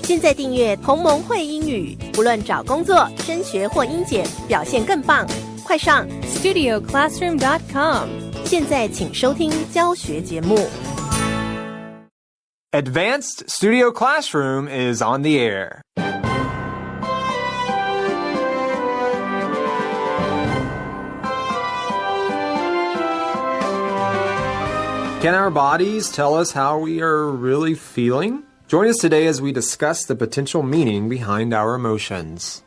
现在订阅同盟会英语，不论找工作、升学或英检，表现更棒。快上 StudioClassroom.com。现在请收听教学节目。Advanced Studio Classroom is on the air. Can our bodies tell us how we are really feeling? Join us today as we discuss the potential meaning behind our emotions.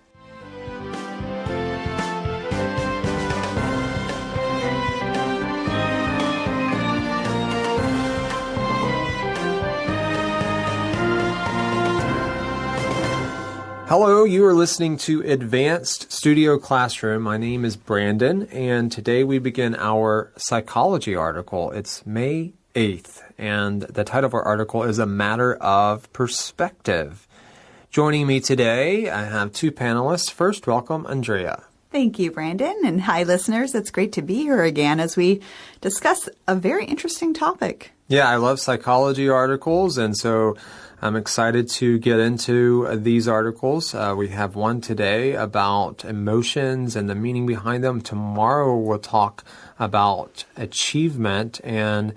Hello, you are listening to Advanced Studio Classroom. My name is Brandon, and today we begin our psychology article. It's May 8th, and the title of our article is A Matter of Perspective. Joining me today, I have two panelists. First, welcome, Andrea. Thank you, Brandon, and hi, listeners. It's great to be here again as we discuss a very interesting topic. Yeah, I love psychology articles, and so I'm excited to get into these articles. We have one today about emotions and the meaning behind them. Tomorrow we'll talk about achievement and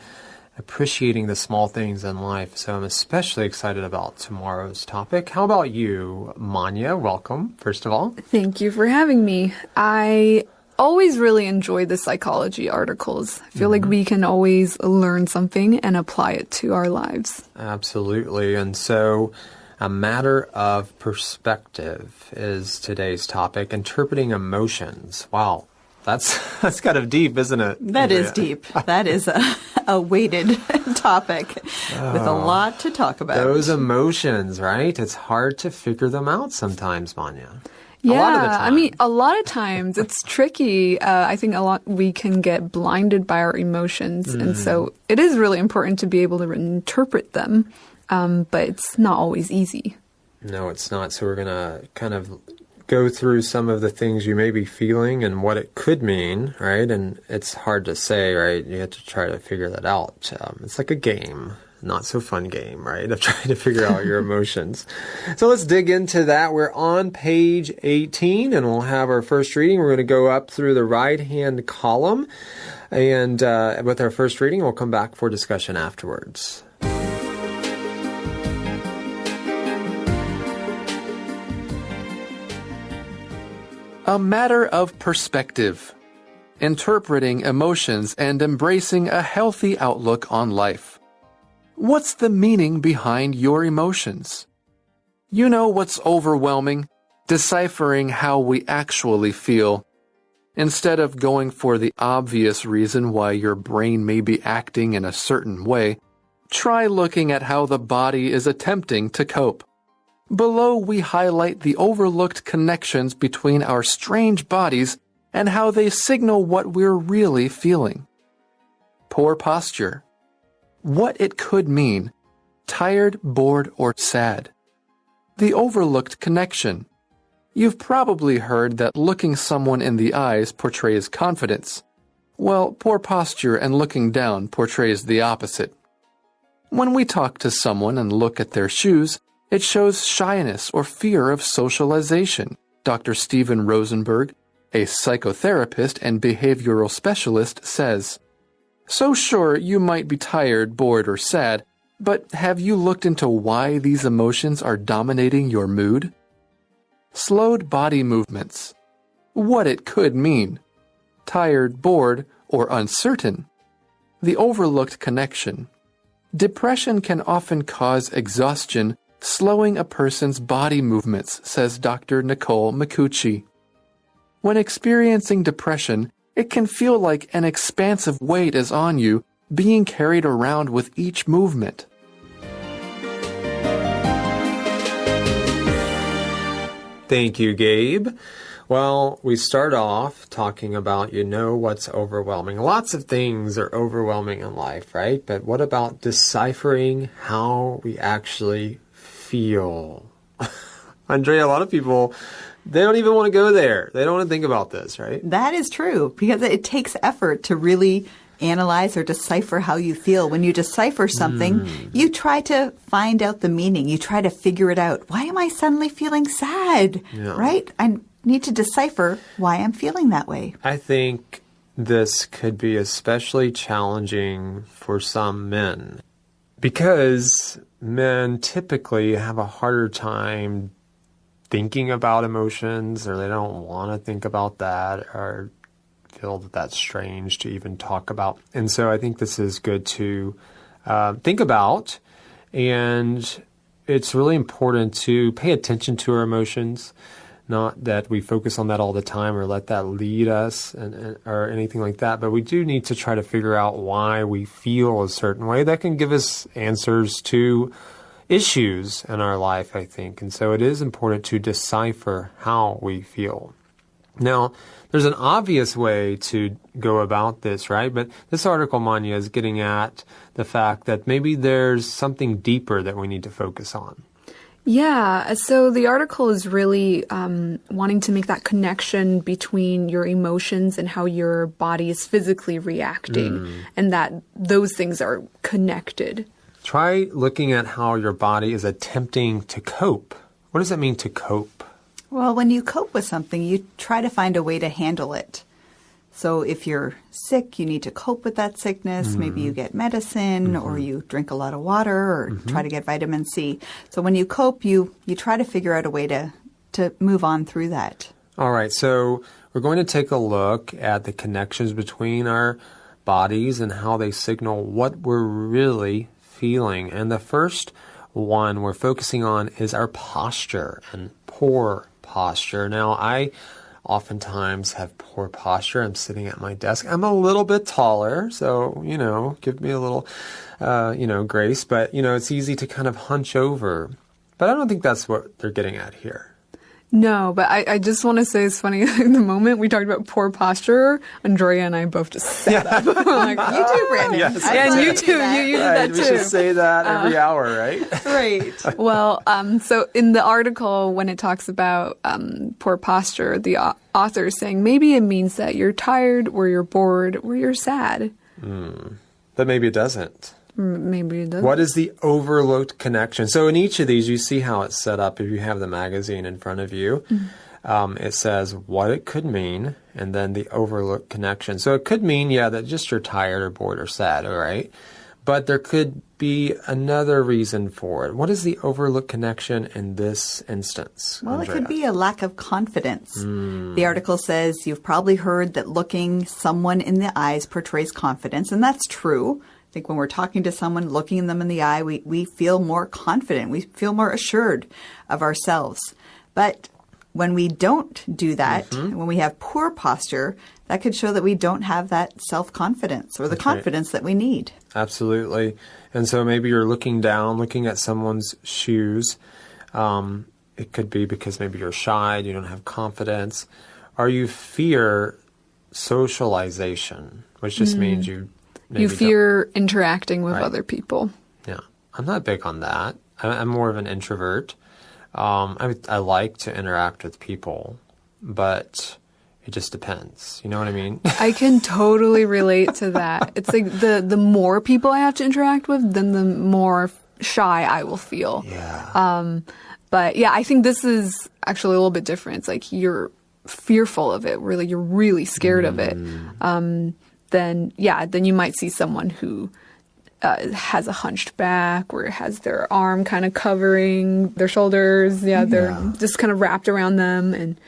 appreciating the small things in life. So I'm especially excited about tomorrow's topic. How about you, Manya? Welcome, first of all. Thank you for having me. I always really enjoy the psychology articles. I feel like we can always learn something and apply it to our lives. Absolutely. And so a matter of perspective is today's topic, interpreting emotions. Wow. That's kind of deep, isn't it? That is deep. That is a weighted topic with a lot to talk about. Those emotions, right? It's hard to figure them out sometimes, Manya. Yeah, I mean, a lot of times it's tricky. I think we can get blinded by our emotions. And so it is really important to be able to interpret them, but it's not always easy. No, it's not. So we're going to kind of go through some of the things you may be feeling and what it could mean, right? And it's hard to say, right? You have to try to figure that out. It's like a game. Not so fun game, right? Of trying to figure out your emotions. So let's dig into that. We're on page 18 and we'll have our first reading. We're going to go up through the right-hand column. And with our first reading, we'll come back for discussion afterwards. A matter of perspective. Interpreting emotions and embracing a healthy outlook on life. What's the meaning behind your emotions? You know what's overwhelming? Deciphering how we actually feel. Instead of going for the obvious reason why your brain may be acting in a certain way, try looking at how the body is attempting to cope. Below, we highlight the overlooked connections between our strange bodies and how they signal what we're really feeling. Poor posture. What it could mean: tired, bored, or sad. The overlooked connection. You've probably heard that looking someone in the eyes portrays confidence. Well, poor posture and looking down portrays the opposite. When we talk to someone and look at their shoes, it shows shyness or fear of socialization. Dr. Steven Rosenberg, a psychotherapist and behavioral specialist, says, "So sure, you might be tired, bored, or sad, but have you looked into why these emotions are dominating your mood?" Slowed body movements. What it could mean: tired, bored, or uncertain. The overlooked connection. Depression can often cause exhaustion, slowing a person's body movements, says Dr. Nicole Micucci. When experiencing depression, it can feel like an expansive weight is on you, being carried around with each movement. Thank you, Gabe. Well, we start off talking about, what's overwhelming. Lots of things are overwhelming in life, right? But what about deciphering how we actually feel? Andrea, a lot of people, they don't even want to go there. They don't want to think about this, right? That is true, because it takes effort to really analyze or decipher how you feel. When you decipher something, you try to find out the meaning. You try to figure it out. Why am I suddenly feeling sad? Yeah. Right? I need to decipher why I'm feeling that way. I think this could be especially challenging for some men because men typically have a harder time thinking about emotions, or they don't want to think about that, or feel that that's strange to even talk about. And so I think this is good to think about, and it's really important to pay attention to our emotions. Not that we focus on that all the time or let that lead us or anything like that, but we do need to try to figure out why we feel a certain way. That can give us answers to issues in our life, I think. And so it is important to decipher how we feel. Now, there's an obvious way to go about this, right? But this article, Manya, is getting at the fact that maybe there's something deeper that we need to focus on. Yeah, so the article is really wanting to make that connection between your emotions and how your body is physically reacting, and that those things are connected. Try looking at how your body is attempting to cope. What does that mean, to cope? Well, when you cope with something, you try to find a way to handle it. So if you're sick, you need to cope with that sickness. Maybe you get medicine or you drink a lot of water or try to get vitamin C. So when you cope, you try to figure out a way to move on through that. All right, so we're going to take a look at the connections between our bodies and how they signal what we're really feeling. And the first one we're focusing on is our posture and poor posture. Now, I oftentimes have poor posture. I'm sitting at my desk. I'm a little bit taller, so, give me a little, grace. But, it's easy to kind of hunch over. But I don't think that's what they're getting at here. No, but I just want to say it's funny. In the moment we talked about poor posture, Andrea and I both just sat up. We're like, You too, Brandon. Yes, and you too. You did that too. We should say that every hour, right? Right. Well, so in the article, when it talks about poor posture, the author is saying maybe it means that you're tired, or you're bored, or you're sad. But maybe it doesn't. Maybe it doesn't. What is the overlooked connection? So in each of these, you see how it's set up. If you have the magazine in front of you, it says what it could mean, and then the overlooked connection. So it could mean, that just you're tired or bored or sad, all right? But there could be another reason for it. What is the overlooked connection in this instance, Well, Andrea? it could be a lack of confidence. The article says you've probably heard that looking someone in the eyes portrays confidence, and that's true. I think when we're talking to someone, looking them in the eye, we feel more confident. We feel more assured of ourselves. But when we don't do that, when we have poor posture, that could show that we don't have that self-confidence or the confidence that we need. Absolutely. And so maybe you're looking down, looking at someone's shoes. It could be because maybe you're shy, you don't have confidence, or you fear socialization, which just means you fear interacting with other people. Yeah. I'm not big on that. I'm more of an introvert. I like to interact with people, but it just depends. You know what I mean? I can totally relate to that. It's like the more people I have to interact with, then the more shy I will feel. Yeah. But yeah, I think this is actually a little bit different. It's like you're fearful of it, really, you're really scared of it. Then you might see someone who has a hunched back or has their arm kind of covering their shoulders. They're just kind of wrapped around them. And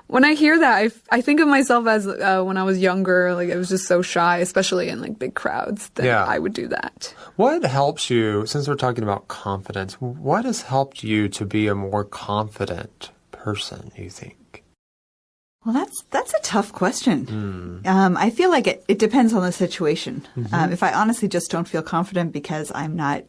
when I hear that, I think of myself as when I was younger, like I was just so shy, especially in like big crowds, that I would do that. What helps you, since we're talking about confidence, what has helped you to be a more confident person, you think? Well, that's a tough question. I feel like it depends on the situation. If I honestly just don't feel confident because I'm not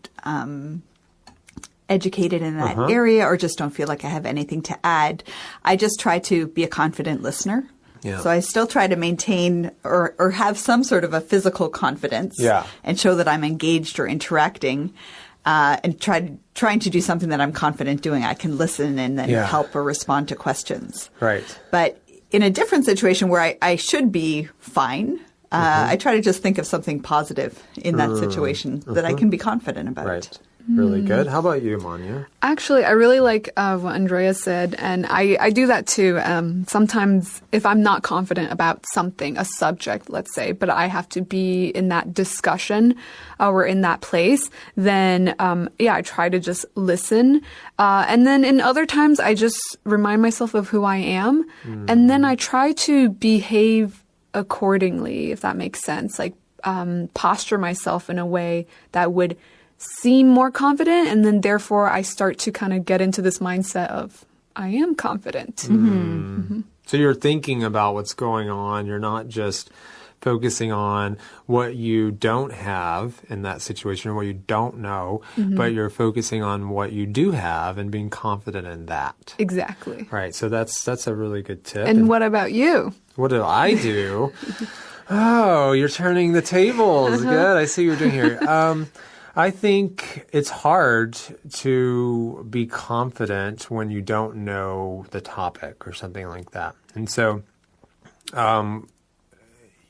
educated in that area or just don't feel like I have anything to add, I just try to be a confident listener. Yeah. So I still try to maintain or have some sort of a physical confidence and show that I'm engaged or interacting and trying to do something that I'm confident doing. I can listen and then help or respond to questions. Right. But in a different situation where I should be fine, I try to just think of something positive in that situation that I can be confident about. Right. Really good. How about you, Manya? Actually, I really like what Andrea said, and I do that too. Sometimes if I'm not confident about something, a subject, let's say, but I have to be in that discussion or in that place, then I try to just listen. And then in other times, I just remind myself of who I am, and then I try to behave accordingly, if that makes sense. Like posture myself in a way that would seem more confident, and then therefore I start to kind of get into this mindset of I am confident. So you're thinking about what's going on. You're not just focusing on what you don't have in that situation or what you don't know, but you're focusing on what you do have and being confident in that. Exactly. Right. So that's a really good tip. And what about you? What do I do? Oh, you're turning the tables. Good. I see what you're doing here. I think it's hard to be confident when you don't know the topic or something like that. And so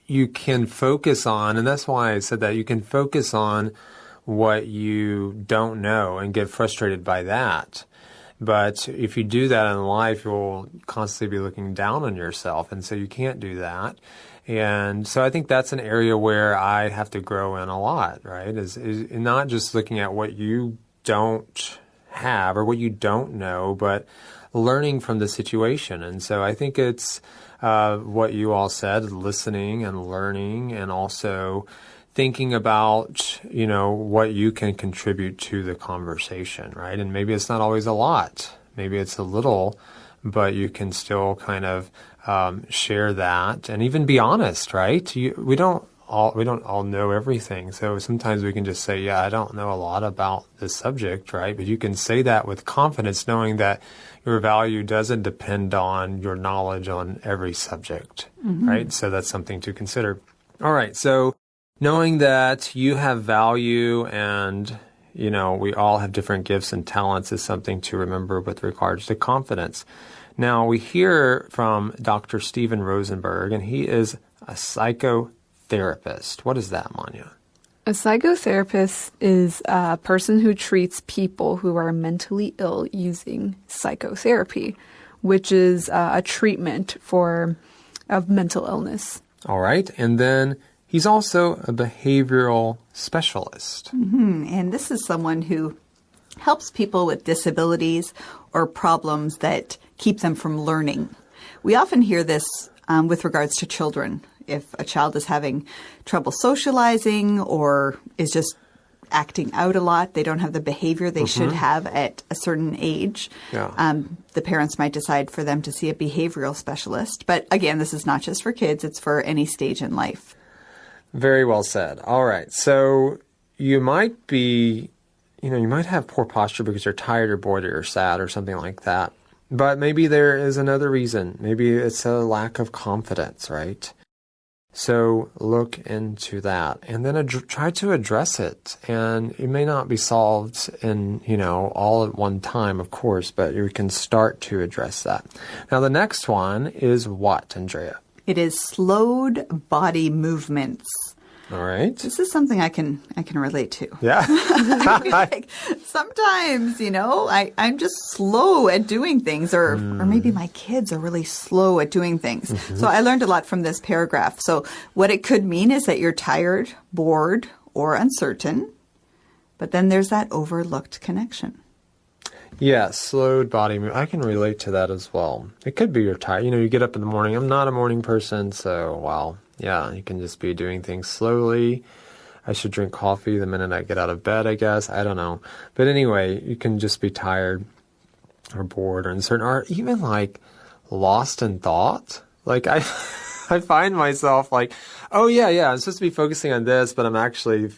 you can focus on, and that's why I said that, you can focus on what you don't know and get frustrated by that. But if you do that in life, you'll constantly be looking down on yourself. And so you can't do that. And so I think that's an area where I have to grow in a lot, right? Is not just looking at what you don't have or what you don't know, but learning from the situation. And so I think it's what you all said, listening and learning, and also thinking about, what you can contribute to the conversation, right? And maybe it's not always a lot. Maybe it's a little, but you can still kind of share that and even be honest, right? We don't all know everything. So sometimes we can just say, yeah, I don't know a lot about this subject, right? But you can say that with confidence, knowing that your value doesn't depend on your knowledge on every subject, right? So that's something to consider. All right. So knowing that you have value and, we all have different gifts and talents is something to remember with regards to confidence. Now, we hear from Dr. Steven Rosenberg, and he is a psychotherapist. What is that, Manya? A psychotherapist is a person who treats people who are mentally ill using psychotherapy, which is a treatment of mental illness. All right. And then he's also a behavioral specialist. And this is someone who helps people with disabilities or problems that keep them from learning. We often hear this with regards to children. If a child is having trouble socializing or is just acting out a lot, they don't have the behavior they should have at a certain age, the parents might decide for them to see a behavioral specialist. But again, this is not just for kids, it's for any stage in life. Very well said. All right. So you might be, you might have poor posture because you're tired or bored or sad or something like that. But maybe there is another reason. Maybe it's a lack of confidence, right? So look into that and then try to address it. And it may not be solved in, all at one time, of course, but you can start to address that. Now, the next one is what, Andrea? It is slowed body movements. All right. This is something I can relate to. Yeah. Like, sometimes, I'm just slow at doing things, or maybe my kids are really slow at doing things. So I learned a lot from this paragraph. So what it could mean is that you're tired, bored, or uncertain. But then there's that overlooked connection. Yeah, slowed body movement. I can relate to that as well. It could be you're tired. You get up in the morning. I'm not a morning person, so, yeah, you can just be doing things slowly. I should drink coffee the minute I get out of bed, I guess. I don't know. But anyway, you can just be tired or bored or uncertain or even lost in thought. I find myself oh, yeah, I'm supposed to be focusing on this, but I'm actually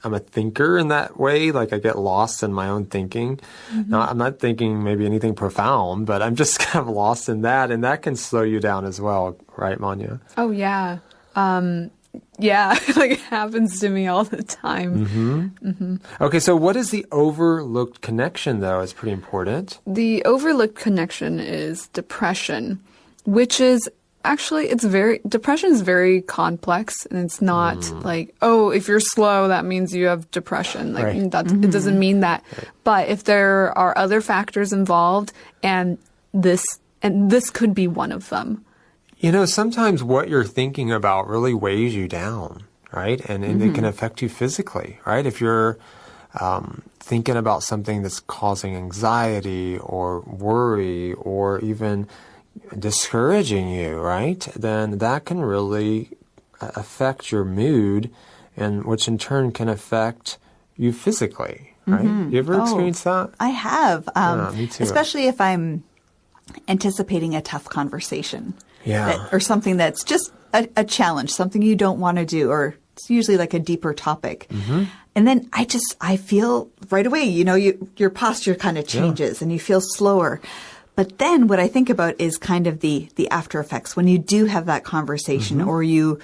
I'm a thinker in that way. I get lost in my own thinking. I'm not thinking maybe anything profound, but I'm just kind of lost in that. And that can slow you down as well. Right, Manya? Oh, yeah. It happens to me all the time. Okay, so what is the overlooked connection, though? It's pretty important. The overlooked connection is depression, which is Actually, depression is very complex, and it's not like, oh, if you're slow, that means you have depression. Like, Right. it doesn't mean that. But if there are other factors involved, and this could be one of them. You know, sometimes what you're thinking about really weighs you down, right? And it can affect you physically, right? If you're thinking about something that's causing anxiety or worry or even discouraging you, right? Then that can really affect your mood, and which in turn can affect you physically, right? You ever experienced that? I have. Me too. Especially if I'm anticipating a tough conversation. Yeah. Or something that's just a challenge, something you don't want to do, or it's usually like a deeper topic. And then I feel right away, you know, your posture kind of changes and you feel slower. But then what I think about is kind of the after effects when you do have that conversation or you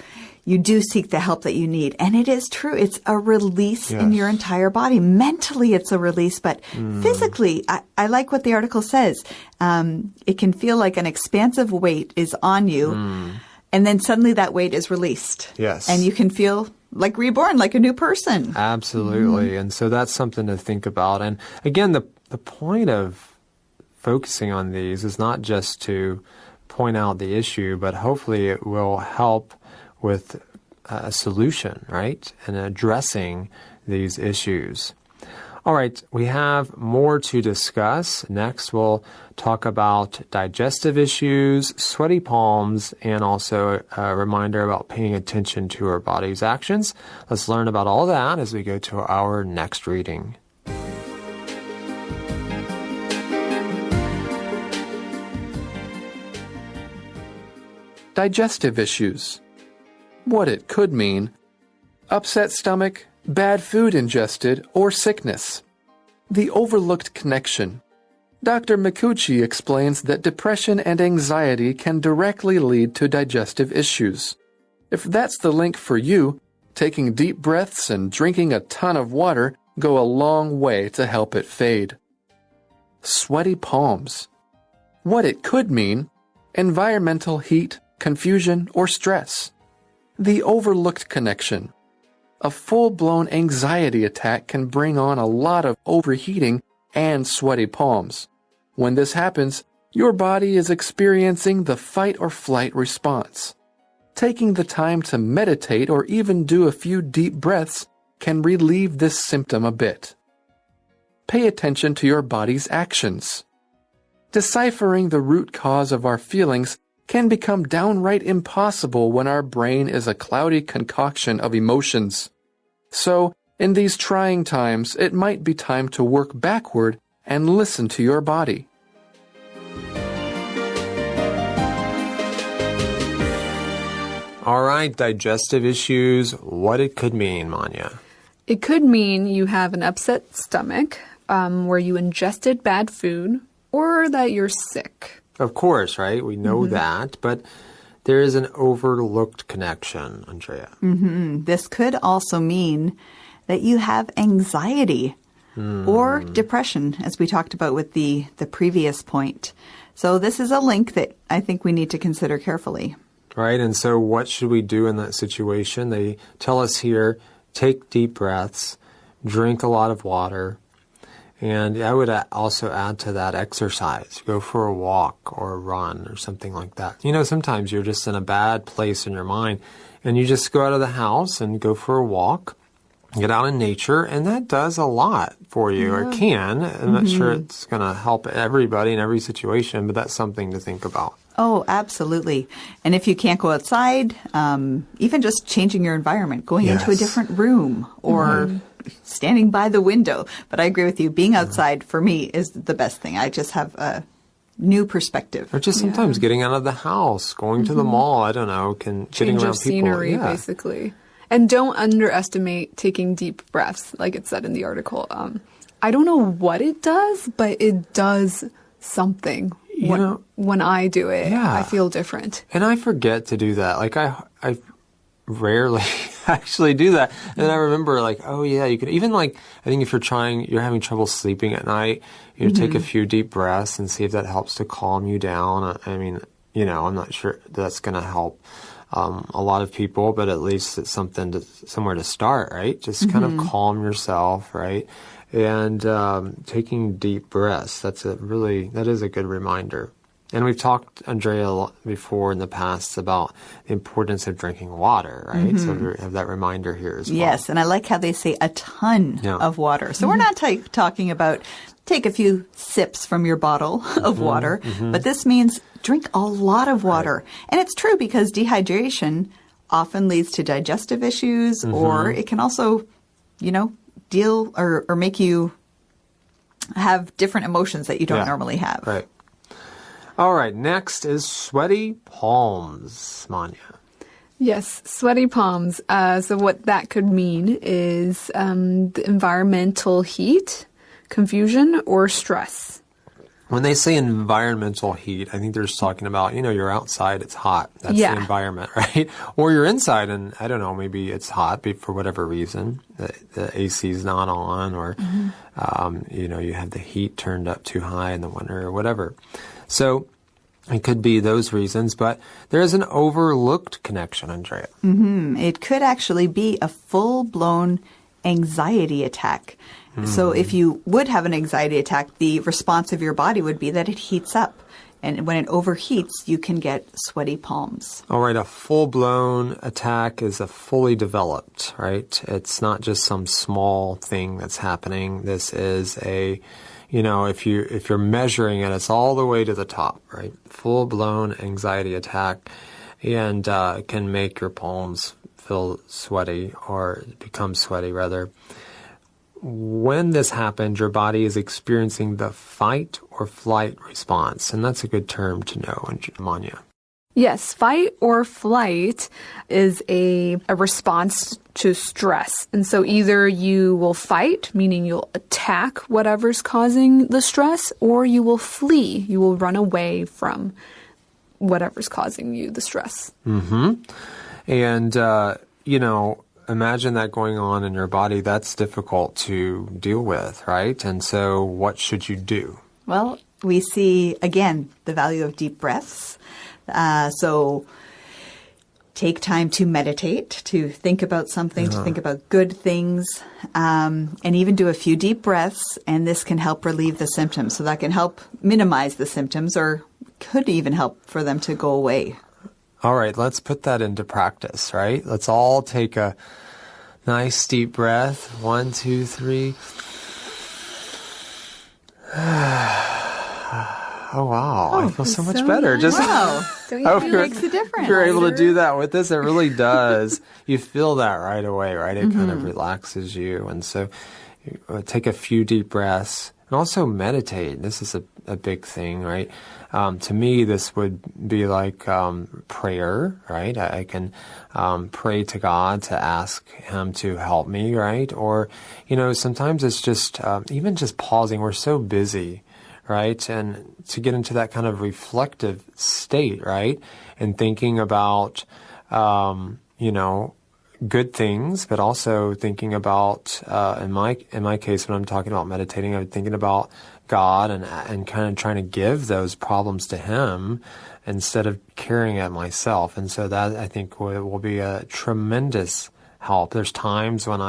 do seek the help that you need. And it is true. It's a release in your entire body. Mentally, it's a release, but physically, I like what the article says. It can feel like an expansive weight is on you. And then suddenly that weight is released. Yes. And you can feel like reborn, like a new person. Absolutely. And so that's something to think about. And again, the point of focusing on these is not just to point out the issue, but hopefully it will help with a solution, right? And addressing these issues. All right, we have more to discuss. Next, we'll talk about digestive issues, sweaty palms, and also a reminder about paying attention to our body's actions. Let's learn about all that as we go to our next reading. Digestive issues. What it could mean: upset stomach, bad food ingested, or sickness. The overlooked connection. Dr. Mikuchi explains that depression and anxiety can directly lead to digestive issues. If that's the link for you, taking deep breaths and drinking a ton of water go a long way to help it fade. Sweaty palms. What it could mean: environmental heat, confusion, or stress. The overlooked connection. A full-blown anxiety attack can bring on a lot of overheating and sweaty palms. When this happens, your body is experiencing the fight or flight response. Taking the time to meditate or even do a few deep breaths can relieve this symptom a bit. Pay attention to your body's actions. Deciphering the root cause of our feelings can become downright impossible when our brain is a cloudy concoction of emotions. So, in these trying times, it might be time to work backward and listen to your body. All right, digestive issues, what it could mean, Manya. It could mean you have an upset stomach, where you ingested bad food, or that you're sick. Of course, right? We know that, but there is an overlooked connection, Andrea. This could also mean that you have anxiety or depression, as we talked about with the previous point. So this is a link that I think we need to consider carefully. Right, and so what should we do in that situation? They tell us here, take deep breaths, drink a lot of water, and I would also add to that exercise. Go for a walk or a run or something like that. You know, sometimes you're just in a bad place in your mind, and you just go out of the house and go for a walk, get out in nature, and that does a lot for you, or it can. I'm not sure it's going to help everybody in every situation, but that's something to think about. Oh, absolutely. And if you can't go outside, even just changing your environment, going into a different room or standing by the window. But I agree with you. Being outside for me is the best thing. I just have a new perspective. Or just sometimes getting out of the house, going to the mall, I don't know, getting Change around of scenery, people. basically. And don't underestimate taking deep breaths, like it said in the article. I don't know what it does, but it does something. When I do it, I feel different. And I forget to do that. Like I rarely actually do that. And I remember like, oh yeah, you could even like, I think if you're having trouble sleeping at night, take a few deep breaths and see if that helps to calm you down. I mean, I'm not sure that's going to help a lot of people, but at least it's somewhere to start, right? Just kind of calm yourself, right? And taking deep breaths, that is a good reminder. And we've talked, Andrea, a lot before in the past about the importance of drinking water, right? So we have that reminder here as well. Yes, and I like how they say a ton of water. So we're not talking about take a few sips from your bottle of water, but this means drink a lot of water. Right. And it's true because dehydration often leads to digestive issues, or it can also, deal or make you have different emotions that you don't normally have. Right. All right, next is sweaty palms, Manya. Yes, sweaty palms. So what that could mean is the environmental heat, confusion, or stress. When they say environmental heat, I think they're just talking about, you're outside, it's hot. That's the environment, right? Or you're inside and, I don't know, maybe it's hot for whatever reason. The AC is not on or, you have the heat turned up too high in the winter or whatever. So it could be those reasons, but there is an overlooked connection, Andrea. It could actually be a full-blown anxiety attack. So if you would have an anxiety attack, the response of your body would be that it heats up. And when it overheats, you can get sweaty palms. All right, a full-blown attack is a fully developed, right? It's not just some small thing that's happening. This is if you're measuring it, it's all the way to the top, right? Full-blown anxiety attack, and can make your palms feel sweaty or become sweaty, rather. When this happens, your body is experiencing the fight or flight response, and that's a good term to know, Manya. Yes, fight or flight is a response to stress. And so either you will fight, meaning you'll attack whatever's causing the stress, or you will flee. You will run away from whatever's causing you the stress. And, imagine that going on in your body. That's difficult to deal with, right? And so what should you do? Well, we see, again, the value of deep breaths. So take time to meditate, to think about something, to think about good things, and even do a few deep breaths, and this can help relieve the symptoms. So that can help minimize the symptoms or could even help for them to go away. All right, let's put that into practice, right? Let's all take a nice deep breath. 1, 2, 3. Oh, wow. I feel so much better. Nice. Wow. Don't you feel makes a difference? If you're able to do that with this, it really does. You feel that right away, right? It kind of relaxes you. And so take a few deep breaths and also meditate. This is a big thing, right? To me, this would be like prayer, right? I can pray to God to ask Him to help me, right? Or, sometimes it's just even just pausing. We're so busy, right? And to get into that kind of reflective state, right? And thinking about, good things, but also thinking about, in my case, when I'm talking about meditating, I'm thinking about God and kind of trying to give those problems to Him instead of carrying it myself. And so that, I think, will be a tremendous help. There's times when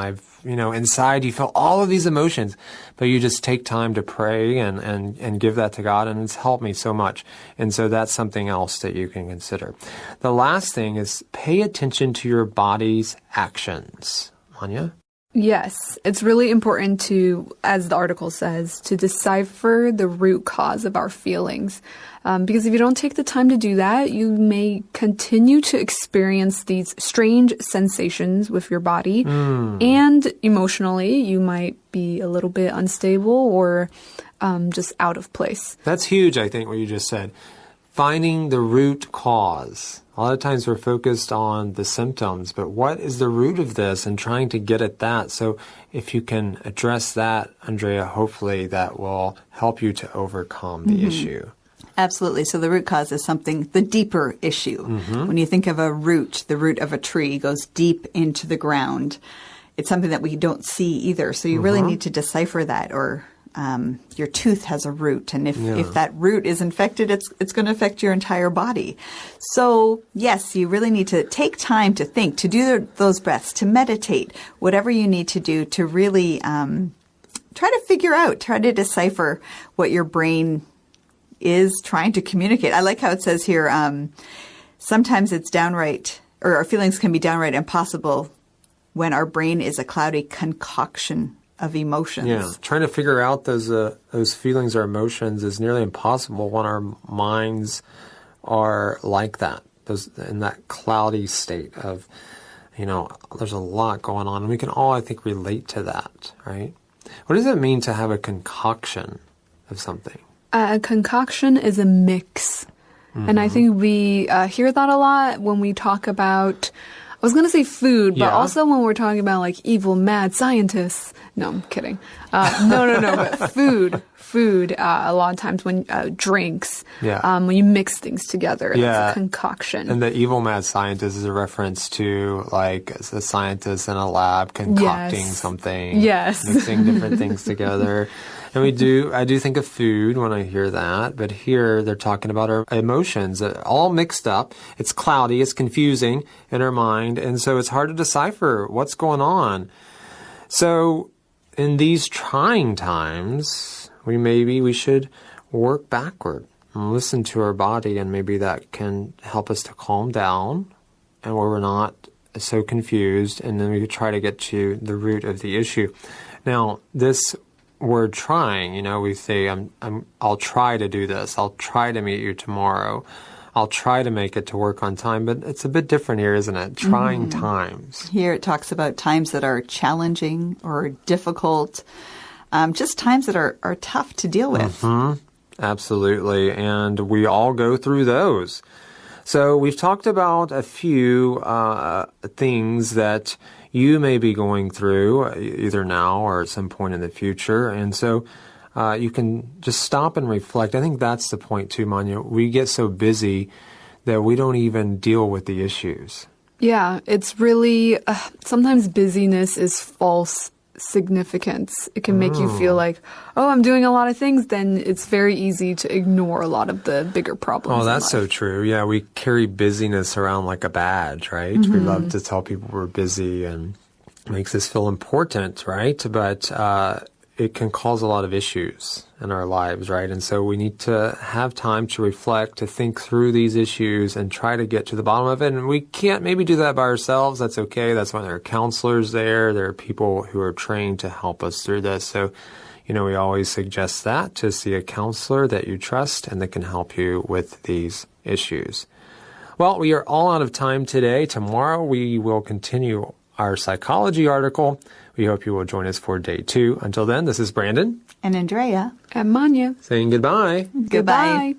inside you feel all of these emotions, but you just take time to pray and give that to God, and it's helped me so much. And so that's something else that you can consider. The last thing is pay attention to your body's actions. Manya? Yes, it's really important to, as the article says, to decipher the root cause of our feelings. Because if you don't take the time to do that, you may continue to experience these strange sensations with your body. And emotionally, you might be a little bit unstable or just out of place. That's huge, I think, what you just said. Finding the root cause. A lot of times we're focused on the symptoms, but what is the root of this and trying to get at that? So if you can address that, Andrea, hopefully that will help you to overcome the issue. Absolutely. So the root cause is the deeper issue. When you think of a root, the root of a tree goes deep into the ground. It's something that we don't see either. So you really need to decipher that or your tooth has a root, and if that root is infected, it's going to affect your entire body. So yes, you really need to take time to think, to do those breaths, to meditate, whatever you need to do to really try to decipher what your brain is trying to communicate. I like how it says here, sometimes it's downright, or our feelings can be downright impossible when our brain is a cloudy concoction of emotions. Yeah, trying to figure out those feelings or emotions is nearly impossible when our minds are like that, in that cloudy state of, there's a lot going on. And we can all, I think, relate to that, right? What does it mean to have a concoction of something? A concoction is a mix. And I think we hear that a lot when we talk about, I was going to say food, but also when we're talking about like evil, mad scientists. No, I'm kidding. No, but food, a lot of times when drinks, when you mix things together, that's a concoction. And the evil, mad scientist is a reference to like a scientist in a lab concocting something, mixing different things together. And I do think of food when I hear that, but here they're talking about our emotions, all mixed up. It's cloudy, it's confusing in our mind, and so it's hard to decipher what's going on. So in these trying times, we should work backward and listen to our body, and maybe that can help us to calm down and where we're not so confused, and then we could try to get to the root of the issue. Now, this word trying, we say, I'll try to do this. I'll try to meet you tomorrow. I'll try to make it to work on time. But it's a bit different here, isn't it? Trying times. Here it talks about times that are challenging or difficult, just times that are tough to deal with. Absolutely. And we all go through those. So we've talked about a few things that you may be going through either now or at some point in the future. And so you can just stop and reflect. I think that's the point too, Manya. We get so busy that we don't even deal with the issues. Yeah, it's really, sometimes busyness is false significance. It can make you feel like, oh, I'm doing a lot of things. Then it's very easy to ignore a lot of the bigger problems. Oh, that's so true. Yeah, we carry busyness around like a badge, right? We love to tell people we're busy and it makes us feel important, right? But it can cause a lot of issues in our lives, right? And so we need to have time to reflect, to think through these issues and try to get to the bottom of it. And we can't maybe do that by ourselves. That's okay. That's why there are counselors there. There are people who are trained to help us through this. So, we always suggest that, to see a counselor that you trust and that can help you with these issues. Well, we are all out of time today. Tomorrow we will continue our psychology article. We hope you will join us for day 2. Until then, this is Brandon. And Andrea. And Manya. Saying goodbye. Goodbye.